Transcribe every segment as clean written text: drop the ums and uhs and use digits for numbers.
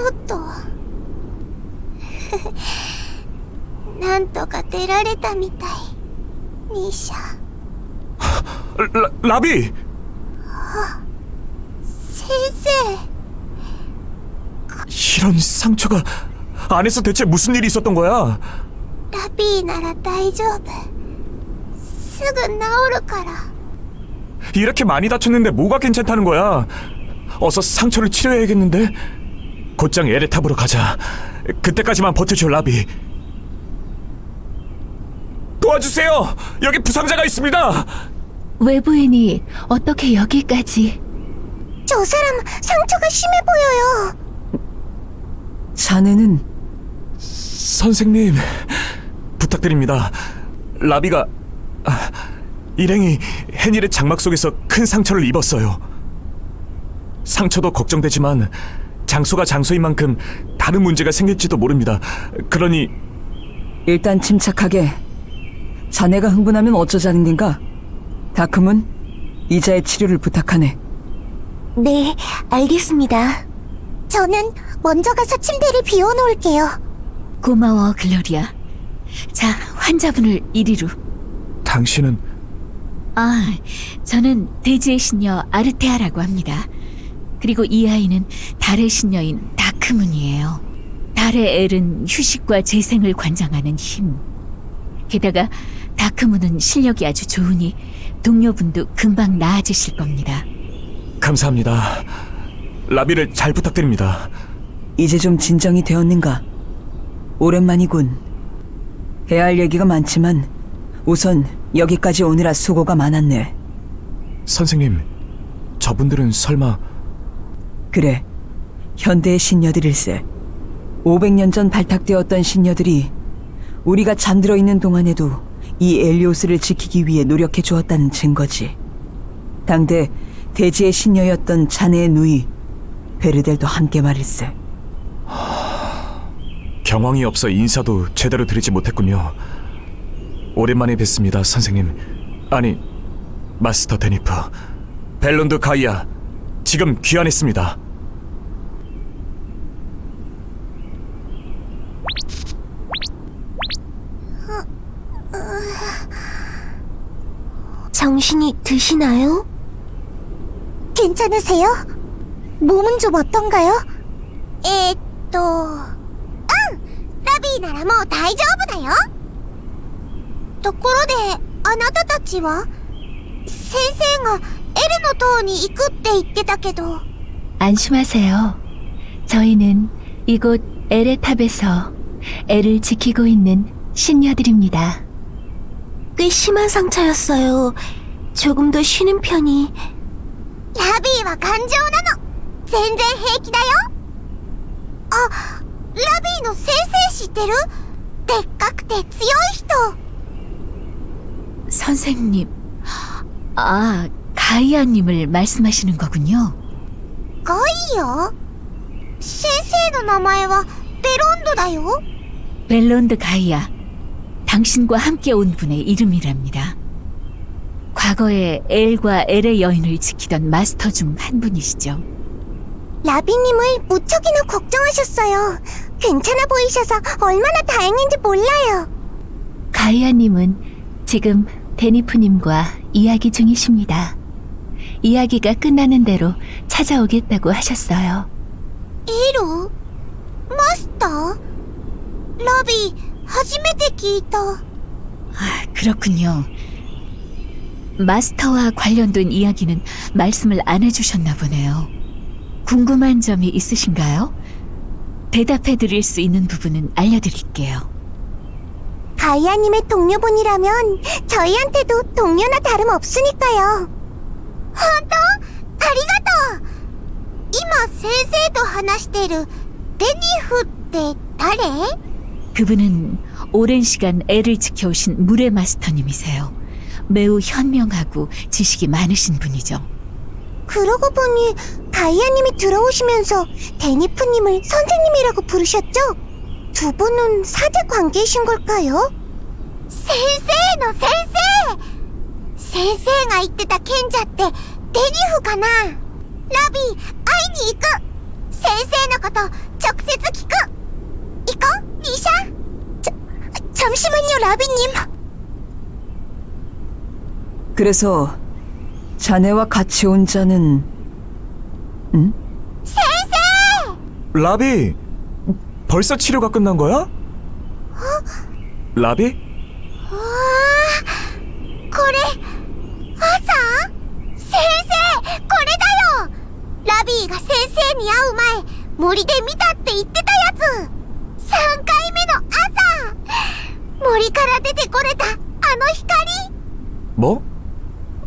ちょっとなんとか出られたみたい、兄者。ラビ! 先生。 이런 상처가 안에서 대체 무슨 일이 있었던 거야? ラビーなら大丈夫。すぐ治るから。 이렇게 많이 다쳤는데 뭐가 괜찮다는 거야? 어서 상처를 치료해야겠는데? 곧장 에레탑으로 가자. 그때까지만 버텨줘, 라비. 도와주세요! 여기 부상자가 있습니다! 외부인이 어떻게 여기까지? 저 사람 상처가 심해 보여요. 자네는 선생님, 부탁드립니다. 라비가... 일행이 해닐의 장막 속에서 큰 상처를 입었어요. 상처도 걱정되지만 장소가 장소인 만큼 다른 문제가 생길지도 모릅니다. 그러니 일단 침착하게. 자네가 흥분하면 어쩌자는 겐가? 다크문, 이자의 치료를 부탁하네. 네, 알겠습니다. 저는 먼저 가서 침대를 비워놓을게요. 고마워, 글로리아. 자, 환자분을 이리로. 당신은... 저는 대지의 신녀 아르테아라고 합니다. 그리고 이 아이는 달의 신녀인 다크문이에요. 달의 엘은 휴식과 재생을 관장하는 힘. 게다가 다크문은 실력이 아주 좋으니 동료분도 금방 나아지실 겁니다. 감사합니다. 라비를 잘 부탁드립니다. 이제 좀 진정이 되었는가? 오랜만이군. 해야 할 얘기가 많지만 우선 여기까지 오느라 수고가 많았네. 선생님, 저분들은 설마... 그래, 현대의 신녀들일세. 500년 전 발탁되었던 신녀들이 우리가 잠들어 있는 동안에도 이 엘리오스를 지키기 위해 노력해 주었다는 증거지. 당대 대지의 신녀였던 자네의 누이 베르델도 함께 말일세. 경황이 없어 인사도 제대로 드리지 못했군요. 오랜만에 뵙습니다, 선생님. 아니, 마스터 데니프. 벨론드 가이아, 지금 귀환했습니다. 정신이 드시나요? 괜찮으세요? 몸은 좀 어떤가요? 라비ならもう大丈夫だよ。ところで、あなたたちは？先生がエルの塔に行くって言ってたけど。 안심하세요. 저희는 이곳 엘의 탑에서 엘을 지키고 있는 신녀들입니다. 꽤 심한 상처였어요. 조금 더 쉬는 편이. 라비와 간조なの。全然平気だよ。ラビーの先生知ってる？でっかくて強い人。 선생님, 가이아님을 말씀하시는 거군요. ガイア？先生の名前はベロンドだよ。 벨론드 가이아, 당신과 함께 온 분의 이름이랍니다. 과거에 엘과 엘의 여인을 지키던 마스터 중 한 분이시죠. 라비님을 무척이나 걱정하셨어요. 괜찮아 보이셔서 얼마나 다행인지 몰라요. 가이아님은 지금 데니프님과 이야기 중이십니다. 이야기가 끝나는 대로 찾아오겠다고 하셨어요. エル？マスター？ラビ、初めて聞いた。 그렇군요. 마스터와 관련된 이야기는 말씀을 안 해주셨나 보네요. 궁금한 점이 있으신가요? 대답해드릴 수 있는 부분은 알려드릴게요. 가이아님의 동료분이라면 저희한테도 동료나 다름없으니까요. 本当？ありがとう。今先生と話してるデニフって誰？ 그분은 오랜 시간 애를 지켜오신 물의 마스터님이세요. 매우 현명하고 지식이 많으신 분이죠. 그러고 보니 가이아님이 들어오시면서 데니프님을 선생님이라고 부르셨죠? 두 분은 사제 관계이신 걸까요? 先生の先生！先生が言ってた賢者ってデニフかな？ラビー、会いに行く！先生のこと直接聞く。行こう、リーシャ。잠시만요, 라비님. 그래서 자네와 같이 온 자는 응? 라비, 벌써 치료가 끝난 거야? 라비? これ、朝先生、これだよ。ラビーが先生に会う前、森で見たって言ってたやつ。3回目の朝。森から出てこれた、あの光。 뭐?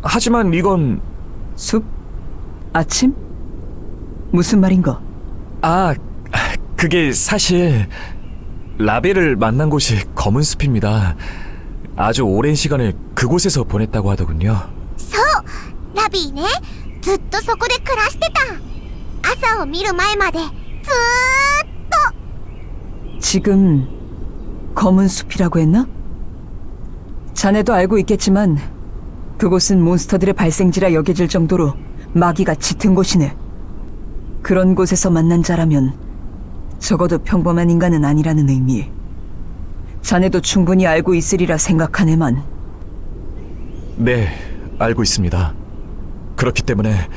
하지만 이건... 숲? 아침? 무슨 말인가? 아, 그게 사실 라비를 만난 곳이 검은 숲입니다. 아주 오랜 시간을 그곳에서 보냈다고 하더군요. そうラビーね、ずっとそこで暮らしてた。朝を見る前までずーっと。 지금 검은 숲이라고 했나? 자네도 알고 있겠지만 그곳은 몬스터들의 발생지라 여겨질 정도로 마귀가 짙은 곳이네. 그런 곳에서 만난 자라면 적어도 평범한 인간은 아니라는 의미. 자네도 충분히 알고 있으리라 생각하네만. 네, 알고 있습니다. 그렇기 때문에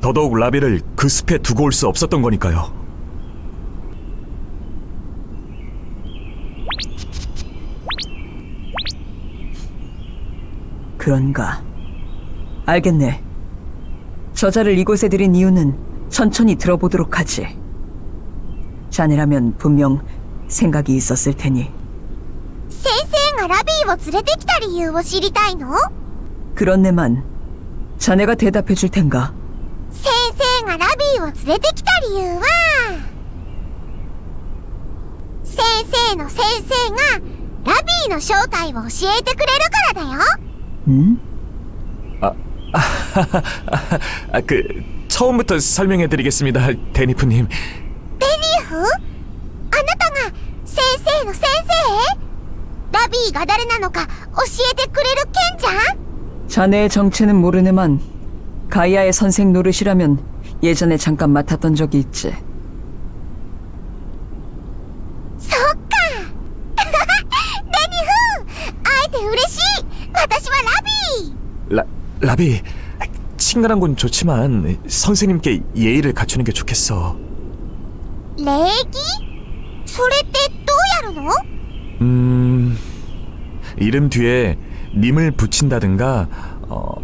더더욱 라비를 그 숲에 두고 올 수 없었던 거니까요. 그런가. 알겠네. 저자를 이곳에 들인 이유는 천천히 들어보도록 하지. 자네라면 분명 생각이 있었을 테니. 先生がラビーを連れてきた理由を知りたいの？ 그렇네만. 자네가 대답해 줄 텐가. 先生がラビーを連れてきた理由は、先生の先生がラビーの正体を教えてくれるからだよ。 응? 처음부터 설명해드리겠습니다, 데니프님. デニフ？あなたが先生の先生？ラビーが誰なのか教えてくれる賢者？ 자네의 정체는 모르네만 가이아의 선생 노릇이라면 예전에 잠깐 맡았던 적이 있지. そっか。デニフ！会えて嬉しい。私はラビー。 라비, 친근한 건 좋지만 선생님께 예의를 갖추는 게 좋겠어. 礼儀？それってどうやるの？ 이름 뒤에 님을 붙인다든가, ほ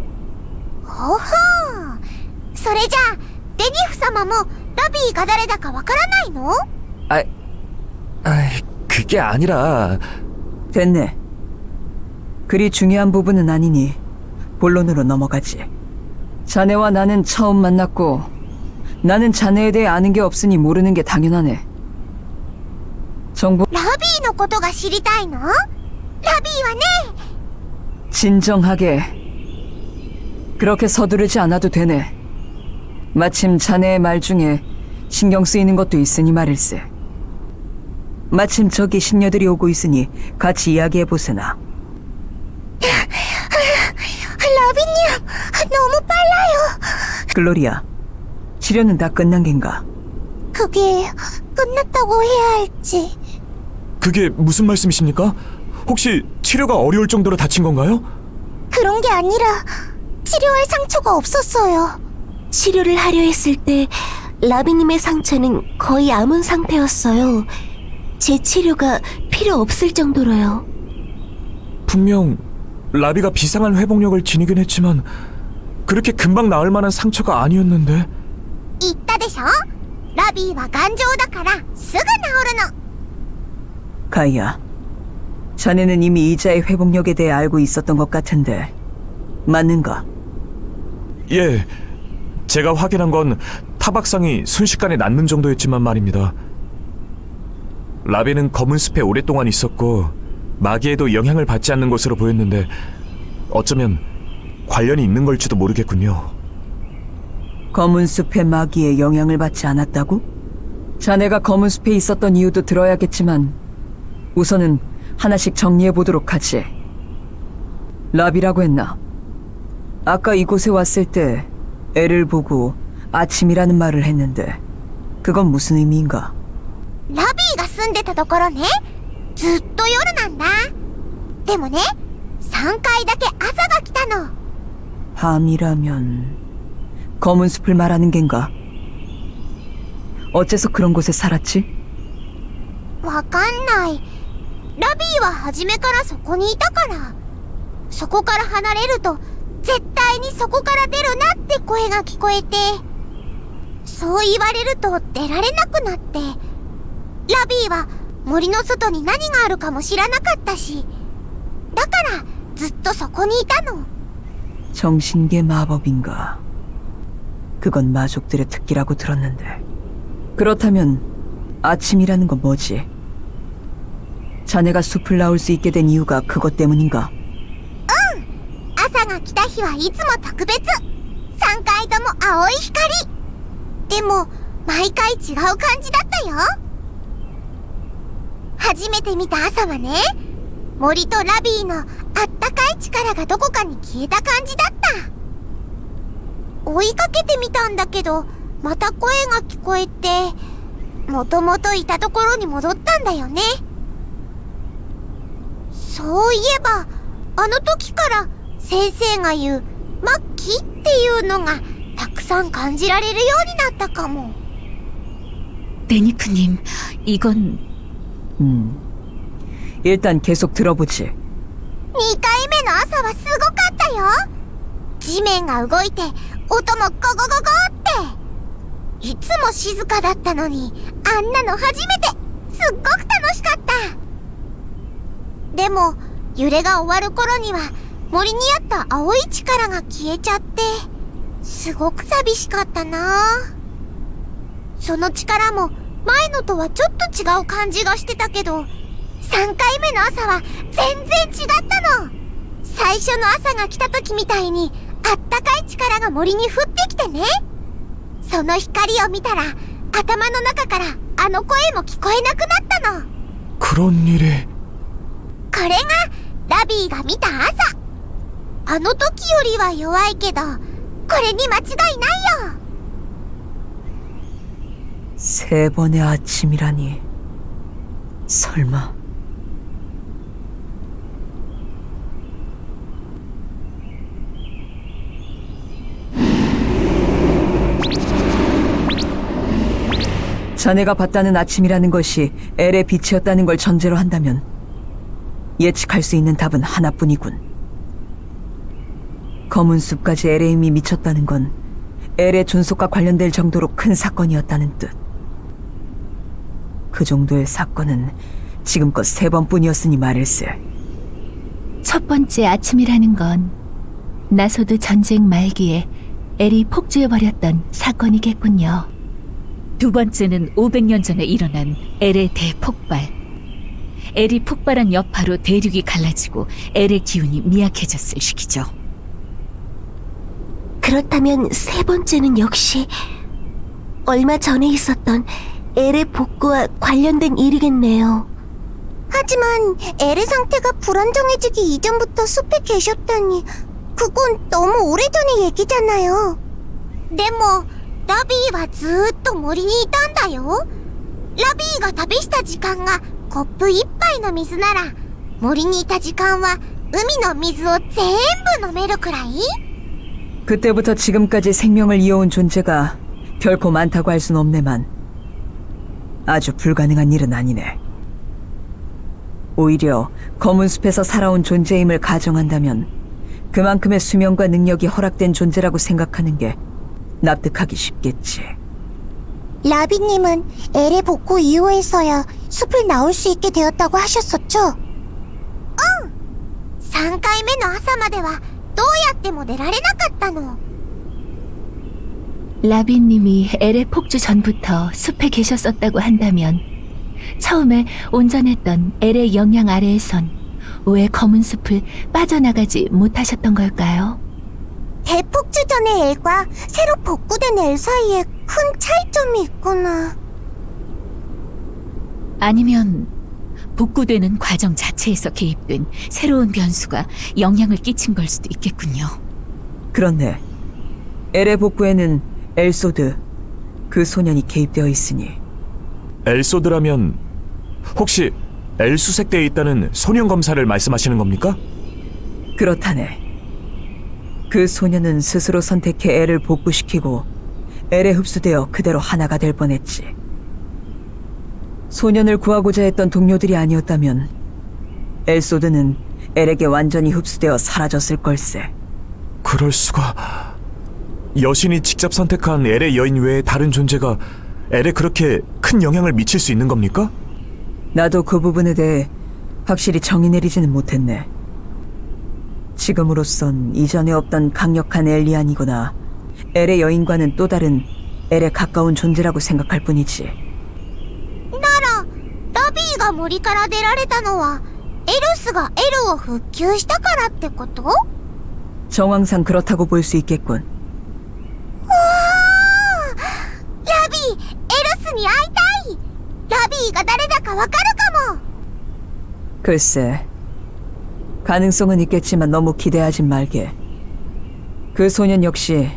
ほう。それじゃあデニフ様もラビーが誰だかわからないの？ 그게 아니라... 됐네. 그리 중요한 부분은 아니니 본론으로 넘어가지. 자네와 나는 처음 만났고 나는 자네에 대해 아는 게 없으니 모르는 게 당연하네. 정보 ラビーのことが知りたいの？ラビーはね、 진정하게. 그렇게 서두르지 않아도 되네. 마침 자네의 말 중에 신경 쓰이는 것도 있으니 말일세. 마침 저기 신녀들이 오고 있으니 같이 이야기해보세나. ラビニア、너무 빨라요. 글로리아, 치료는 다 끝난 겐가? 그게 끝났다고 해야 할지. 그게 무슨 말씀이십니까? 혹시 치료가 어려울 정도로 다친 건가요? 그런 게 아니라 치료할 상처가 없었어요. 치료를 하려 했을 때 라비님의 상처는 거의 아문 상태였어요. 제 치료가 필요 없을 정도로요. 분명 라비가 비상한 회복력을 지니긴 했지만 그렇게 금방 나을 만한 상처가 아니었는데. 言ったでしょ？ラビーは頑丈だからすぐ治るの。 가이아, 자네는 이미 이자의 회복력에 대해 알고 있었던 것 같은데 맞는가? 예, 제가 확인한 건 타박상이 순식간에 낫는 정도였지만 말입니다. 라비는 검은 숲에 오랫동안 있었고 마귀에도 영향을 받지 않는 것으로 보였는데 어쩌면 관련이 있는 걸지도 모르겠군요. 검은 숲의 마귀에 영향을 받지 않았다고? 자네가 검은 숲에 있었던 이유도 들어야겠지만 우선은 하나씩 정리해보도록 하지. 라비라고 했나? 아까 이곳에 왔을 때 애를 보고 아침이라는 말을 했는데 그건 무슨 의미인가? ラビーが住んでたところね。ずっと夜なんだ。でもね、3回だけ朝が来たの。 밤이라면 검은 숲을 말하는 겐가? 어째서 그런 곳에 살았지? わかんない。ラビーは初めからそこにいたから。そこから離れると、絶対にそこから出るなって声が聞こえて。そう言われると出られなくなって。ラビーは森の外に何があるかも知らなかったし。だからずっとそこにいたの。 정신계 마법인가? 그건 마족들의 특기라고 들었는데. 그렇다면 아침이라는 건 뭐지? 자네가 숲을 나올 수 있게 된 이유가 그것 때문인가? 朝が来た日はいつも特別。3回とも青い光。でも毎回違う感じだったよ。初めて見た朝はね、森とラビーのあったかい力がどこかに消えた感じだった。追いかけてみたんだけど、また声が聞こえて、もともといたところに戻ったんだよね。そういえば、あの時から先生が言う末期っていうのがたくさん感じられるようになったかも。 데니프님, 이건 일단 계속 들어보지. 2回目の朝はすごかったよ。地面が動いて音もゴゴゴゴって。いつも静かだったのに、あんなの初めて。すっごく楽しかった。でも揺れが終わる頃には森にあった青い力が消えちゃって、すごく寂しかったな。その力も前のとはちょっと違う感じがしてたけど、3回目の朝は全然違ったの。最初の朝が来た時みたいにあったかい力が森に降ってきてね。その光を見たら頭の中からあの声も聞こえなくなったの。 그런 일이... これがラビーが見た朝。あの時よりは弱いけど、これに間違いないよ。 세 번의 아침이라니. 설마. 자네가 봤다는 아침이라는 것이 엘의 빛이었다는 걸 전제로 한다면 예측할 수 있는 답은 하나뿐이군. 검은 숲까지 엘의 힘이 미쳤다는 건 엘의 존속과 관련될 정도로 큰 사건이었다는 뜻. 그 정도의 사건은 지금껏 3번뿐이었으니 말일세. 첫 번째 아침이라는 건 나소드 전쟁 말기에 엘이 폭주해버렸던 사건이겠군요. 두 번째는 500년 전에 일어난 엘의 대폭발. 엘이 폭발한 여파로 대륙이 갈라지고 엘의 기운이 미약해졌을 시기죠. 그렇다면 세 번째는 역시 얼마 전에 있었던 엘의 복구와 관련된 일이겠네요. 하지만 엘의 상태가 불안정해지기 이전부터 숲에 계셨다니 그건 너무 오래전의 얘기잖아요. でもラビーはずーっと森にいたんだよ。ラビーが旅した時間がコップ1杯の水なら、森にいた時間は海の水を全部飲めるくらい？ 그때부터 지금까지 생명을 이어온 존재가 결코 많다고 할 순 없네만 아주 불가능한 일은 아니네. 오히려 검은 숲에서 살아온 존재임을 가정한다면 그만큼의 수명과 능력이 허락된 존재라고 생각하는 게 납득하기 쉽겠지. 라비님은 엘의 복구 이후에서야 숲을 나올 수 있게 되었다고 하셨었죠? 응! 3回目の朝まではどうやっても出られなかったの。 라비님이 엘의 폭주 전부터 숲에 계셨었다고 한다면 처음에 온전했던 엘의 영향 아래에선 왜 검은 숲을 빠져나가지 못하셨던 걸까요? 대폭주 전의 엘과 새로 복구된 엘 사이에 큰 차이점이 있구나. 아니면 복구되는 과정 자체에서 개입된 새로운 변수가 영향을 끼친 걸 수도 있겠군요. 그렇네. 엘의 복구에는 엘소드, 그 소년이 개입되어 있으니 엘소드라면 혹시 엘수색대에 있다는 소년 검사를 말씀하시는 겁니까? 그렇다네. 그 소녀는 스스로 선택해 엘을 복구시키고 엘에 흡수되어 그대로 하나가 될 뻔했지. 소년을 구하고자 했던 동료들이 아니었다면 엘소드는 엘에게 완전히 흡수되어 사라졌을 걸세. 그럴 수가. 여신이 직접 선택한 엘의 여인 외에 다른 존재가 엘에 그렇게 큰 영향을 미칠 수 있는 겁니까? 나도 그 부분에 대해 확실히 정의 내리지는 못했네. 지금으로선 이전에 없던 강력한 엘리안이거나 엘의 여인과는 또 다른 엘에 가까운 존재라고 생각할 뿐이지. ラビーが森から出られたのはエルスがエルを復旧したからってこと？ 정황상 그렇다고 볼 수 있겠군. ラビー、エルスに会いたい。ラビーが誰だかわかるかも。 글쎄, 가능성은 있겠지만 너무 기대하진 말게. 그 소년 역시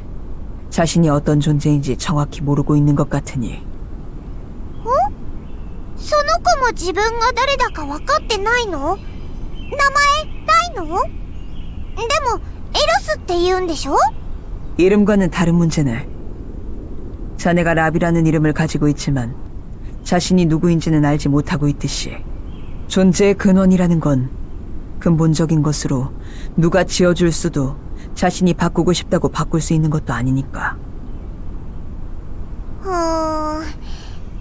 자신이 어떤 존재인지 정확히 모르고 있는 것 같으니. その子も自分が誰だか分かってないの？名前ないの？でも、エルスって言うんでしょ？ 이름과는 다른 문제네. 자네가 라비라는 이름을 가지고 있지만 자신이 누구인지는 알지 못하고 있듯이 존재의 근원이라는 건 근본적인 것으로 누가 지어줄 수도 자신이 바꾸고 싶다고 바꿀 수 있는 것도 아니니까.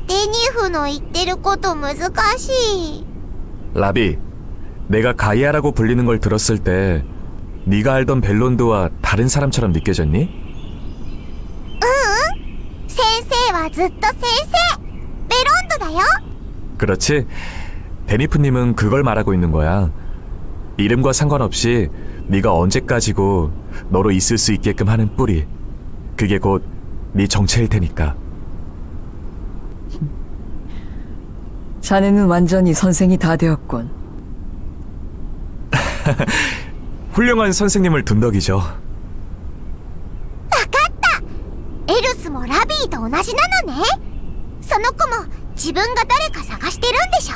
デニフの言ってること難しい。 라비, 내가 가이아라고 불리는 걸 들었을 때 네가 알던 벨론드와 다른 사람처럼 느껴졌니? 先生はずっと先生。ベロンドだよ。 그렇지. 데니프님은 그걸 말하고 있는 거야. 이름과 상관없이 네가 언제까지고 너로 있을 수 있게끔 하는 뿌리. 그게 곧 네 정체일 테니까. 자네는 완전히 선생이 다 되었군. 훌륭한 선생님을 둔 덕이죠. わかった。エルスもラビーと同じなのね。その子も自分が誰か探してるんでしょ？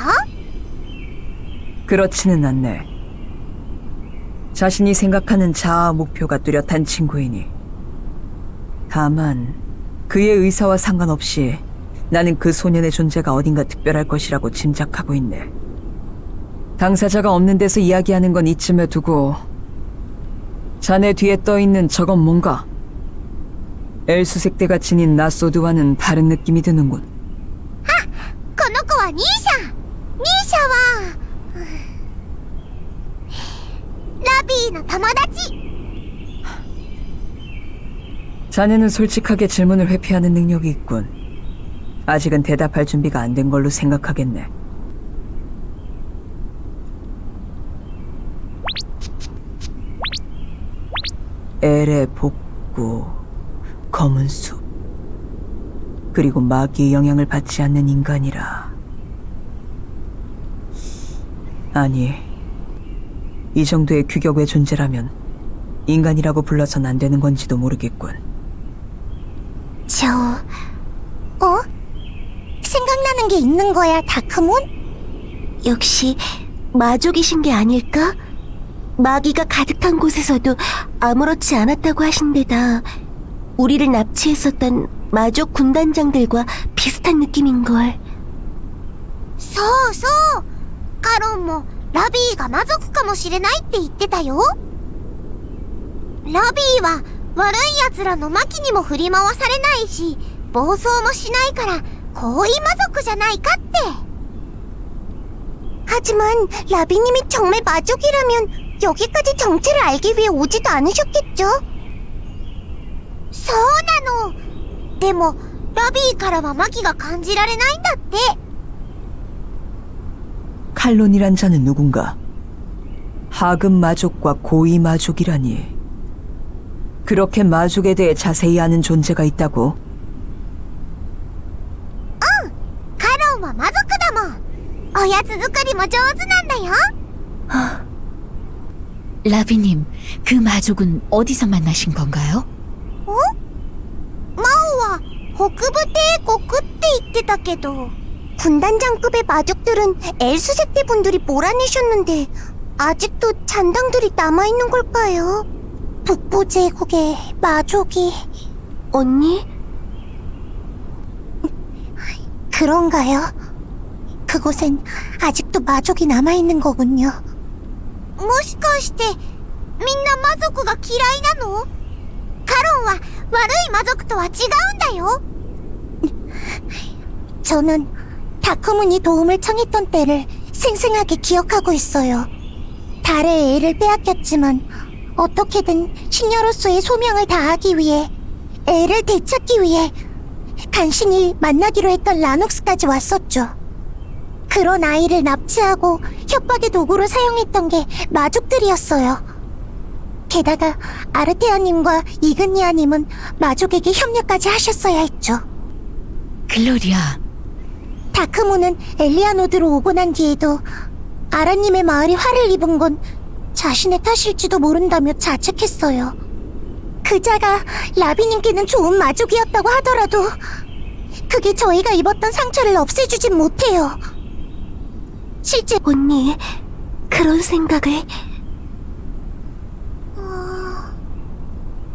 그렇지는 않네. 자신이 생각하는 자아 목표가 뚜렷한 친구이니. 다만 그의 의사와 상관없이 나는 그 소년의 존재가 어딘가 특별할 것이라고 짐작하고 있네. 당사자가 없는 데서 이야기하는 건 이쯤에 두고 자네 뒤에 떠있는 저건 뭔가? 엘수색대가 지닌 나소드와는 다른 느낌이 드는군. この子はニーシャ。ニーシャはラビーの友達。 자네는 솔직하게 질문을 회피하는 능력이 있군. 아직은 대답할 준비가 안 된 걸로 생각하겠네. 엘의 복구, 검은 숲, 그리고 마귀의 영향을 받지 않는 인간이라. 아니, 이 정도의 규격의 존재라면 인간이라고 불러선 안 되는 건지도 모르겠군. 생각나는 게 있는 거야, 다크몬? 역시 마족이신 게 아닐까? 마귀가 가득한 곳에서도 아무렇지 않았다고 하신 데다 우리를 납치했었던 마족 군단장들과 비슷한 느낌인걸. そうそう。カロンもラビーが魔族かもしれないって言ってたよ。ラビーは悪い奴らの魔気にも振り回されないし、暴走もしないから고위 마족じゃないかって. 하지만 라비님이 정말 마족이라면 여기까지 정체를 알기 위해 오지도 않으셨겠죠? そうなの。でもラビーからは魔気が感じられないんだって. 칼론이란 자는 누군가? 하급 마족과 고위 마족이라니. 그렇게 마족에 대해 자세히 아는 존재가 있다고? カロンは魔族だもん。おやつ作りも上手なんだよ。 라비님, 그 마족은 어디서 만나신 건가요? マオは北部帝国って言ってたけど。 군단장급의 마족들은 엘수색대 분들이 몰아내셨는데 아직도 잔당들이 남아있는 걸까요? 북부 제국의 마족이... 언니? 그런가요? 그곳엔 아직도 마족이 남아있는 거군요. もしかしてみんな魔族が嫌いなの？カロンは悪い魔族とは違うんだよ。 저는 다크문이 도움을 청했던 때를 생생하게 기억하고 있어요. 달의 애를 빼앗겼지만 어떻게든 신녀로서의 소명을 다하기 위해 애를 되찾기 위해 간신히 만나기로 했던 라녹스까지 왔었죠. 그런 아이를 납치하고 협박의 도구로 사용했던 게 마족들이었어요. 게다가 아르테아님과 이그니아님은 마족에게 협력까지 하셨어야 했죠. 글로리아, 다크문은 엘리아노드로 오고 난 뒤에도 아라님의 마을이 화를 입은 건 자신의 탓일지도 모른다며 자책했어요. 그자가 라비님께는 좋은 마족이었다고 하더라도 그게 저희가 입었던 상처를 없애주진 못해요. 실제 언니, 그런 생각을...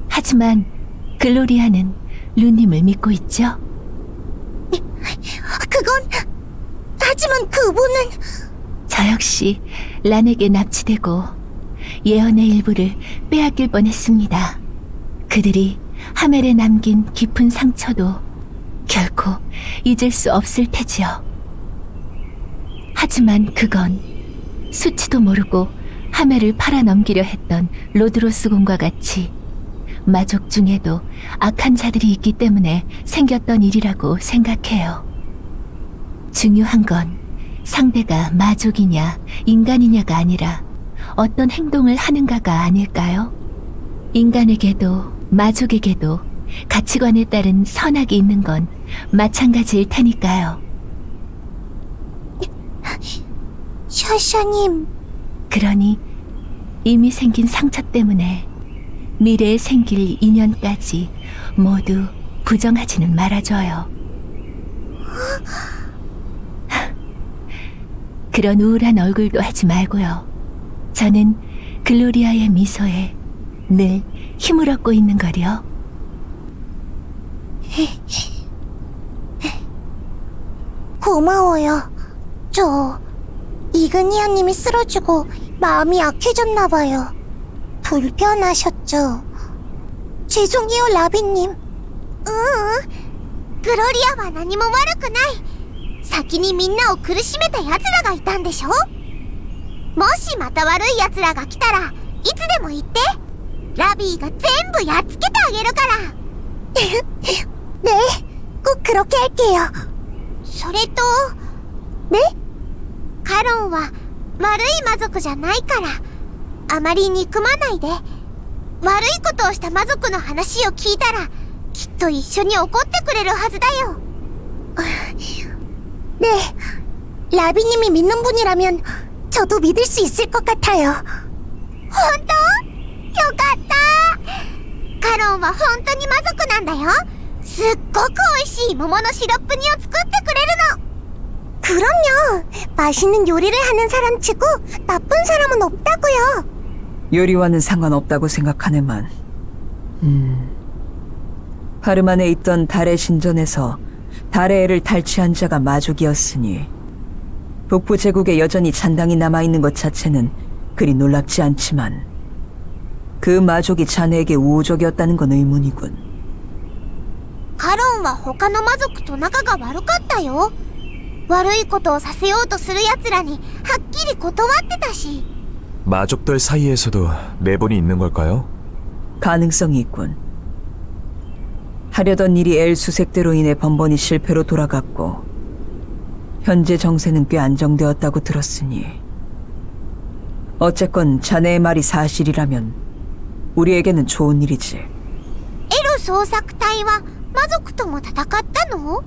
하지만 글로리아는 루님을 믿고 있죠? 그건... 하지만 그분은... 저 역시 란에게 납치되고 예언의 일부를 빼앗길 뻔했습니다. 그들이 하멜에 남긴 깊은 상처도 결코 잊을 수 없을 테지요. 하지만 그건 수치도 모르고 하멜을 팔아넘기려 했던 로드로스 군과 같이 마족 중에도 악한 자들이 있기 때문에 생겼던 일이라고 생각해요. 중요한 건 상대가 마족이냐 인간이냐가 아니라 어떤 행동을 하는가가 아닐까요? 인간에게도 마족에게도 가치관에 따른 선악이 있는 건 마찬가지일 테니까요. 샤샤님... 그러니 이미 생긴 상처 때문에 미래에 생길 인연까지 모두 부정하지는 말아줘요. 그런 우울한 얼굴도 하지 말고요. 저는 글로리아의 미소에 늘 힘을 얻고 있는 거리요. 고마워요. 저... 이그니아님이 쓰러지고 마음이 약해졌나봐요. 불편하셨죠? 죄송해요, 라비님. 응, 글로리아は何も悪くない。先にみんなを苦しめた奴らがいたんでしょ？もしまた悪い奴らが来たらいつでも言って。ラビーが全部やっつけてあげるから。네, 꼭 그렇게 할게요. それと... 네? カロンは悪い魔族じゃないからあまり憎まないで。悪いことをした魔族の話を聞いたらきっと一緒に怒ってくれるはずだよ。네, 라비님이 믿는 분이라면 저도 믿을 수 있을 것 같아요. 本当？よかった。カロンは本当に魔族なんだよ。すっごく美味しい桃のシロップ煮を作ってくれるの。 그럼요. 맛있는 요리를 하는 사람치고 나쁜 사람은 없다고요. 요리와는 상관없다고 생각하네만. 파르만에 있던 달의 신전에서 달의 애를 탈취한 자가 마족이었으니 북부 제국에 여전히 잔당이 남아있는 것 자체는 그리 놀랍지 않지만 그 마족이 자네에게 우호적이었다는 건 의문이군. カロンは他の魔族と仲が悪かったよ。悪いことをさせようとする奴らにはっきり断ってたし。 마족들 사이에서도 내분이 있는 걸까요? 가능성이 있군. 하려던 일이 엘수색대로 인해 번번이 실패로 돌아갔고 현재 정세는 꽤 안정되었다고 들었으니 어쨌건 자네의 말이 사실이라면 우리에게는 좋은 일이지. エル捜索隊は魔族とも戦ったの？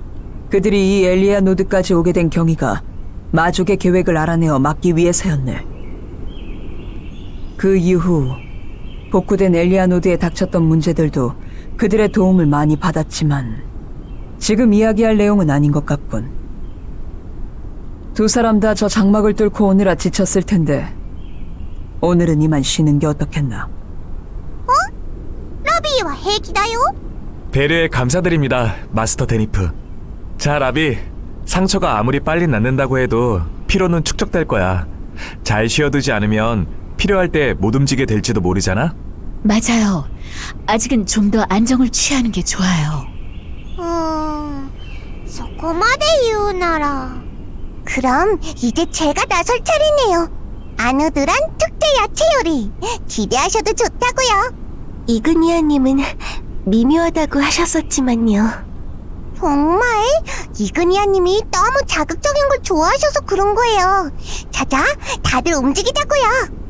그들이 이 엘리아 노드까지 오게 된 경위가 마족의 계획을 알아내어 막기 위해서였네. 그 이후 복구된 엘리아 노드에 닥쳤던 문제들도 그들의 도움을 많이 받았지만 지금 이야기할 내용은 아닌 것 같군. 두 사람 다 저 장막을 뚫고 오느라 지쳤을 텐데 오늘은 이만 쉬는 게 어떻겠나? ラビーは平気だよ。 배려에 감사드립니다, 마스터 데니프. 자, 라비. 상처가 아무리 빨리 낫는다고 해도 피로는 축적될 거야. 잘 쉬어두지 않으면 필요할 때 못 움직이게 될지도 모르잖아? 맞아요. 아직은 좀 더 안정을 취하는 게 좋아요. そこまで言うなら. 그럼 이제 제가 나설 차례네요. 아누드란 특제 야채 요리 기대하셔도 좋다고요. 이그니아님은 미묘하다고 하셨었지만요. 정말? 이그니아님이 너무 자극적인 걸 좋아하셔서 그런 거예요. 자자, 다들 움직이자고요.